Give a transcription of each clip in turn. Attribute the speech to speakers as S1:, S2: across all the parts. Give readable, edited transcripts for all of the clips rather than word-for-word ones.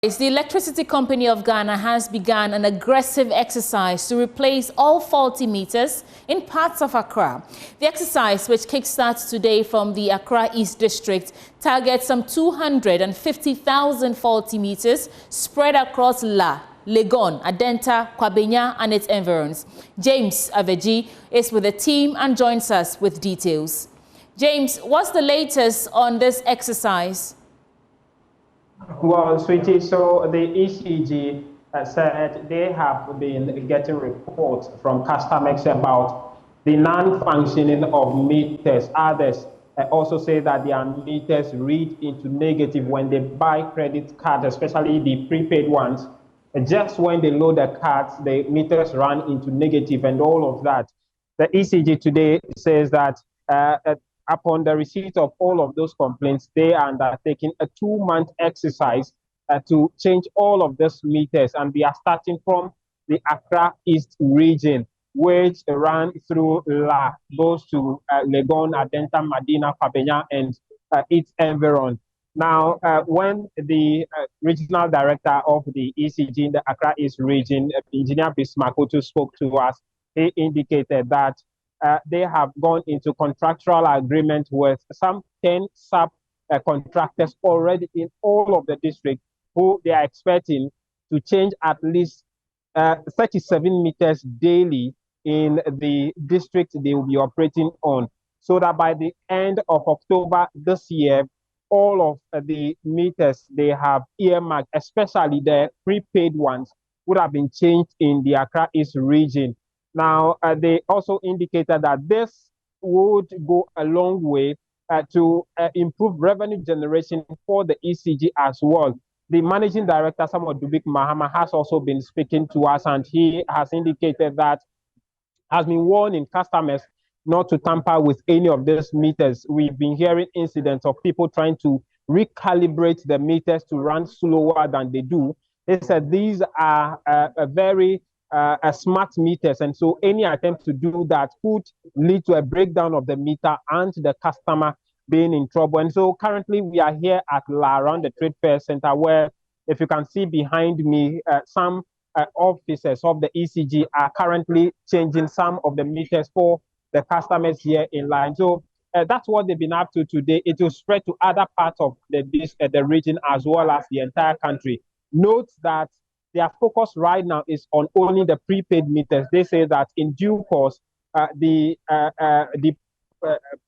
S1: The Electricity Company of Ghana has begun an aggressive exercise to replace all faulty meters in parts of Accra. The exercise, which kickstarts today from the Accra East District, targets some 250,000 faulty meters spread across Legon, Adenta, Kwabenya and its environs. James Aveji is with the team and joins us with details. James, what's the latest on this exercise?
S2: Well, sweetie, so the ECG said they have been getting reports from customers about the non-functioning of meters. Others also say that their meters read into negative when they buy credit cards, especially the prepaid ones. Just when they load the cards, the meters run into negative and all of that. The ECG today says that upon the receipt of all of those complaints, they are undertaking a 2-month exercise to change all of these meters. And we are starting from the Accra East region, which ran through goes to Legon, Adenta, Madina, Kwabenya, and its environ. Now, when the regional director of the ECG in the Accra East region, Engineer Bismarck, spoke to us, he indicated that they have gone into contractual agreement with some 10 subcontractors already in all of the district, who they are expecting to change at least 37 meters daily in the district they will be operating on, so that by the end of October this year, all of the meters they have earmarked, especially the prepaid ones, would have been changed in the Accra East region. Now, they also indicated that this would go a long way to improve revenue generation for the ECG as well. The managing director, Samuel Dubik Mahama, has also been speaking to us, and he has indicated that has been warning customers not to tamper with any of these meters. We've been hearing incidents of people trying to recalibrate the meters to run slower than they do. They said these are very smart meters, and so any attempt to do that could lead to a breakdown of the meter and the customer being in trouble. And so currently we are here at around the Trade Fair Center, where, if you can see behind me, some officers of the ECG are currently changing some of the meters for the customers here in line. So that's what they've been up to today. It will spread to other parts of the region as well as the entire country. Note that their focus right now is on only the prepaid meters. They say that in due course, the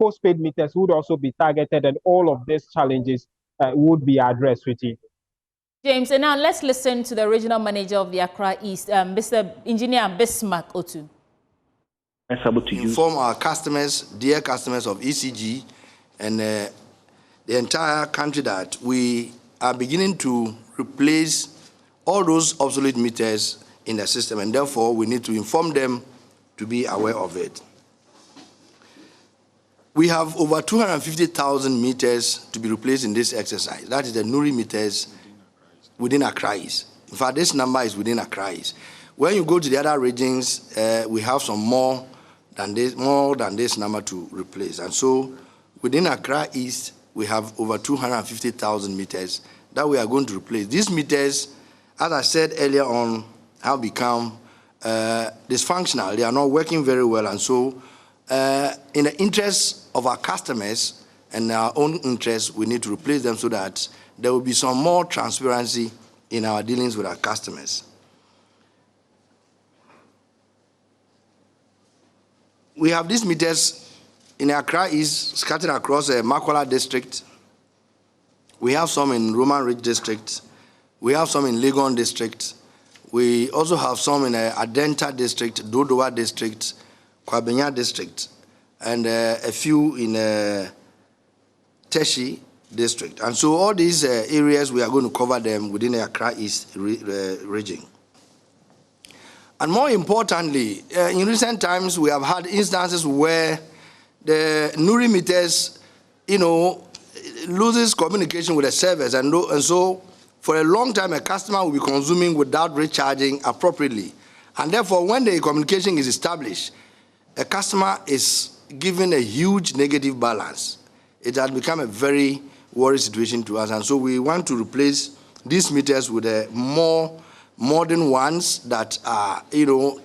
S2: postpaid meters would also be targeted, and all of these challenges would be addressed with it.
S1: James, and now let's listen to the regional manager of the Accra East, Mr. Engineer Bismarck Otu.
S3: Inform our customers, dear customers of ECG, and the entire country that we are beginning to replace all those obsolete meters in the system, and therefore we need to inform them to be aware of it. We have over 250,000 meters to be replaced in this exercise. That is the NURI meters within Accra East. In fact, this number is within Accra East. When you go to the other regions, we have some more than this number to replace. And so within Accra East, we have over 250,000 meters that we are going to replace. These meters, as I said earlier on, have become dysfunctional. They are not working very well. And so in the interest of our customers and our own interest, we need to replace them so that there will be some more transparency in our dealings with our customers. We have these meters in Accra East scattered across the Makwala district. We have some in Roman Ridge district. We have some in Legon district. We also have some in Adenta district, Dodowa district, Kwabenya district, and a few in Teshi district. And so all these areas, we are going to cover them within the Accra East region. And more importantly, in recent times, we have had instances where the NURI meters, loses communication with the servers, and so for a long time, a customer will be consuming without recharging appropriately. And therefore, when the communication is established, a customer is given a huge negative balance. It has become a very worrying situation to us. And so we want to replace these meters with more modern ones that are,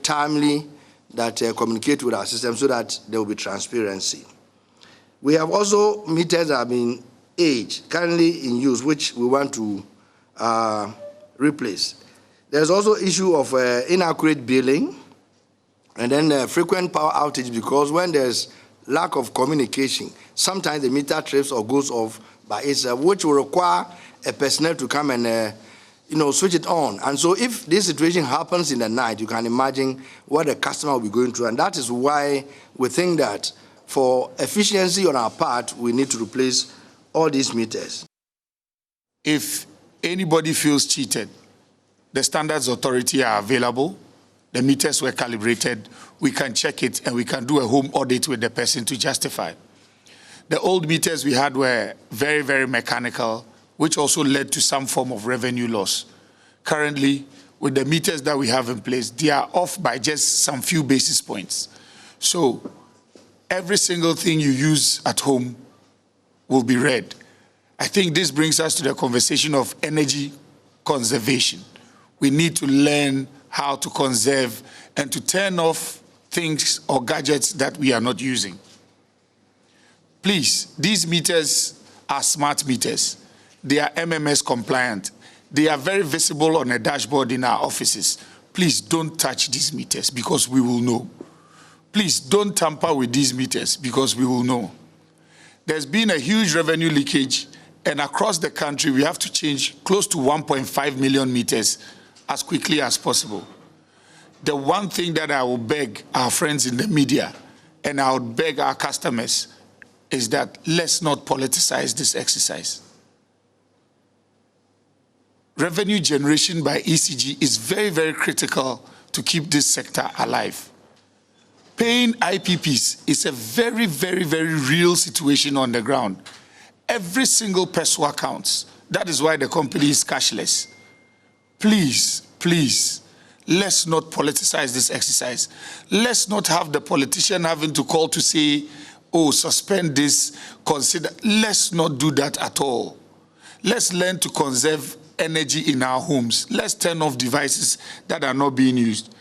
S3: timely, that communicate with our system so that there will be transparency. We have also meters that have been aged, currently in use, which we want to replace. There's also issue of inaccurate billing, and then frequent power outage, because when there's lack of communication, sometimes the meter trips or goes off by itself, which will require a personnel to come and switch it on. And so if this situation happens in the night, you can imagine what the customer will be going through. And that is why we think that for efficiency on our part, we need to replace all these meters.
S4: If anybody feels cheated, the Standards Authority are available. The meters were calibrated. We can check it and we can do a home audit with the person to justify. The old meters we had were very, very mechanical, which also led to some form of revenue loss. Currently, with the meters that we have in place, they are off by just some few basis points. So every single thing you use at home will be read. I think this brings us to the conversation of energy conservation. We need to learn how to conserve and to turn off things or gadgets that we are not using. Please, these meters are smart meters. They are MMS compliant. They are very visible on a dashboard in our offices. Please don't touch these meters because we will know. Please don't tamper with these meters because we will know. There's been a huge revenue leakage, and across the country we have to change close to 1.5 million meters as quickly as possible. The one thing that I will beg our friends in the media and I would beg our customers is that let's not politicize this exercise. Revenue generation by ECG is very, very critical to keep this sector alive. Paying IPPs is a very, very, very real situation on the ground. Every single peso counts. That is why the company is cashless. Please, please, let's not politicize this exercise. Let's not have the politician having to call to say, oh, suspend this, consider. Let's not do that at all. Let's learn to conserve energy in our homes. Let's turn off devices that are not being used.